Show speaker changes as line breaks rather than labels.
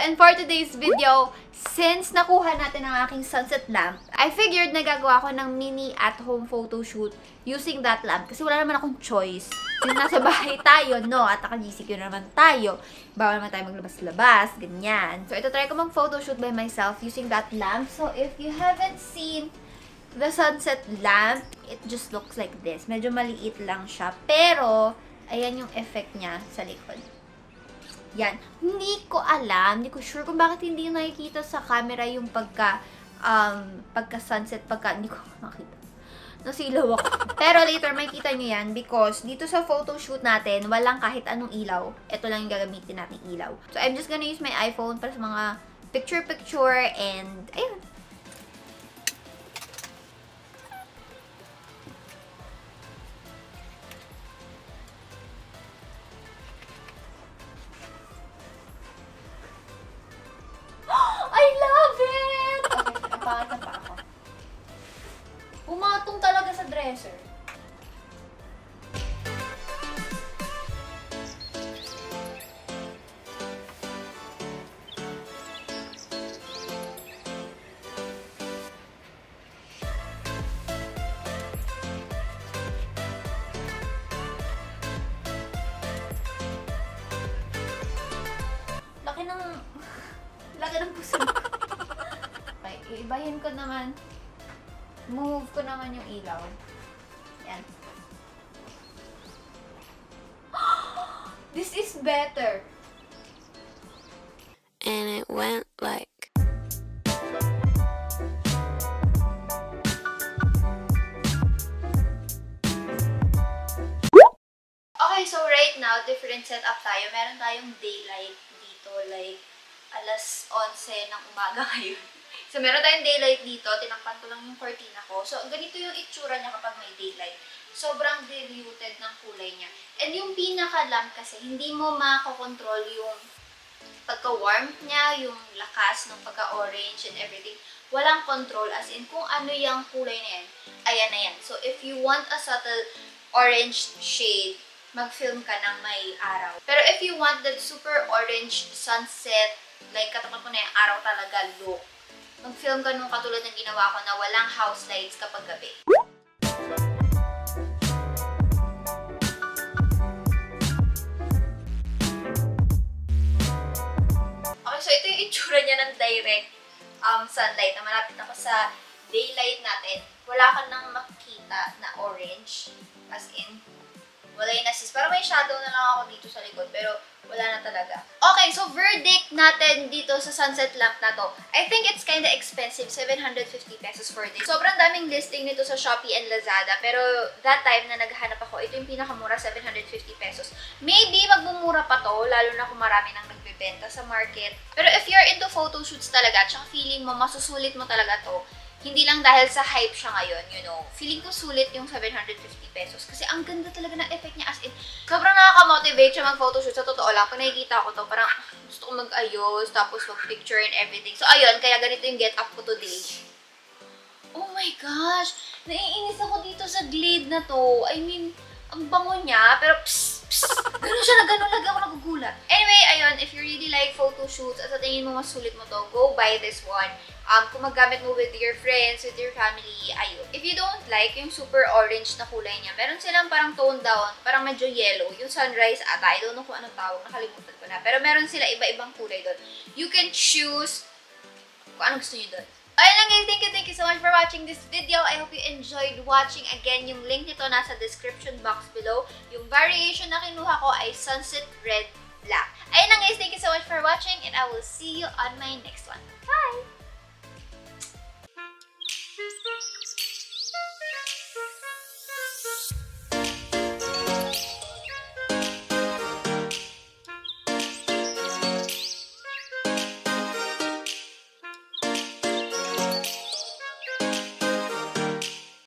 and for today's video, since nakuha natin ang aking sunset lamp, I figured na gagawa ko ng mini at-home photo shoot using that lamp. Kasi wala naman akong choice. Since nasa bahay tayo, no? At naka-GCQ naman tayo. Bawal naman tayo maglabas-labas, ganyan. So, ito try ko mag-photo shoot by myself using that lamp. So, if you haven't seen the sunset lamp, it just looks like this. Medyo maliit lang siya. Pero, ayan yung effect niya sa likod. Yan. Hindi ko alam, hindi ko sure kung bakit hindi yung nakikita sa camera yung pagka-sunset, hindi ko makita. Nasilaw ako. Pero later, makikita nyo yan because dito sa photoshoot natin, walang kahit anong ilaw. Ito lang yung gagamitin natin ilaw. So, I'm just gonna use my iPhone para sa mga picture-picture and, ayun. Pumatong talaga sa dresser. Laki ng puso. Okay, iibahin ko naman. Move ko naman yung ilaw. Yan. This is better.
And it went like...
Okay, so right now, different setup tayo. Meron tayong daylight dito, like alas 11 ng umaga ngayon. So, meron tayong daylight dito. Tinakpan ko lang yung cortina ko. So, ganito yung itsura niya kapag may daylight. Sobrang diluted ng kulay niya. And yung pinaka-lamp kasi, hindi mo makakontrol yung pagka-warmth niya, yung lakas ng pagka-orange and everything. Walang control. As in, kung ano yung kulay na yan, ayan na yan. So, if you want a subtle orange shade, mag-film ka ng may araw. Pero if you want that super orange sunset, like katapat ko na yung araw talaga look, mag-film ka nung katulad ng ginawa ko na walang house lights kapag gabi. Okay, so ito yung itsura niya ng direct sunlight na malapit ako sa daylight natin. Wala ka nang makita na orange. As in, wala yung nasis. Parang may shadow na lang ako dito sa likod, pero wala na talaga. Okay, so verdict natin dito sa sunset lamp na to. I think it's kinda expensive, 750 pesos for this. Sobrang daming listing nito sa Shopee and Lazada, pero that time na naghahanap ako, ito yung pinakamura, 750 pesos. Maybe magbumura pa to, lalo na kung marami nang nagbebenta sa market. Pero if you're into photoshoots talaga, tsaka feeling mo, masusulit mo talaga to, hindi lang dahil sa hype siya ngayon, you know. Feeling ko sulit yung 750 pesos. Kasi ang ganda talaga ng effect niya. As in, sobrang nakaka-motivate siya mag-photoshoot. Sa totoo lang, pag nakikita ko to, parang gusto ko mag-ayos, tapos mag-picture and everything. So, ayun, kaya ganito yung get up ko today. Oh my gosh! Naiinis ako dito sa glade na to. I mean, ang bango niya, pero psst, psst. Ganun siya na ganun. Lagi ako nagugulat. Anyway, ayun, if you really like photoshoots at sa tingin mo masulit mo to, go buy this one. Kung magamit mo with your friends, with your family, ayun. If you don't like yung super orange na kulay niya, meron silang parang toned down, parang medyo yellow. Yung sunrise ata, I don't know kung anong tawag, nakalimutan ko na. Pero meron sila iba-ibang kulay doon. You can choose kung anong gusto nyo doon. Ayun lang guys, thank you so much for watching this video. I hope you enjoyed watching. Again, yung link nito nasa description box below. Yung variation na kinuha ko ay sunset red black. Ayun lang guys, thank you so much for watching and I will see you on my next one. Bye!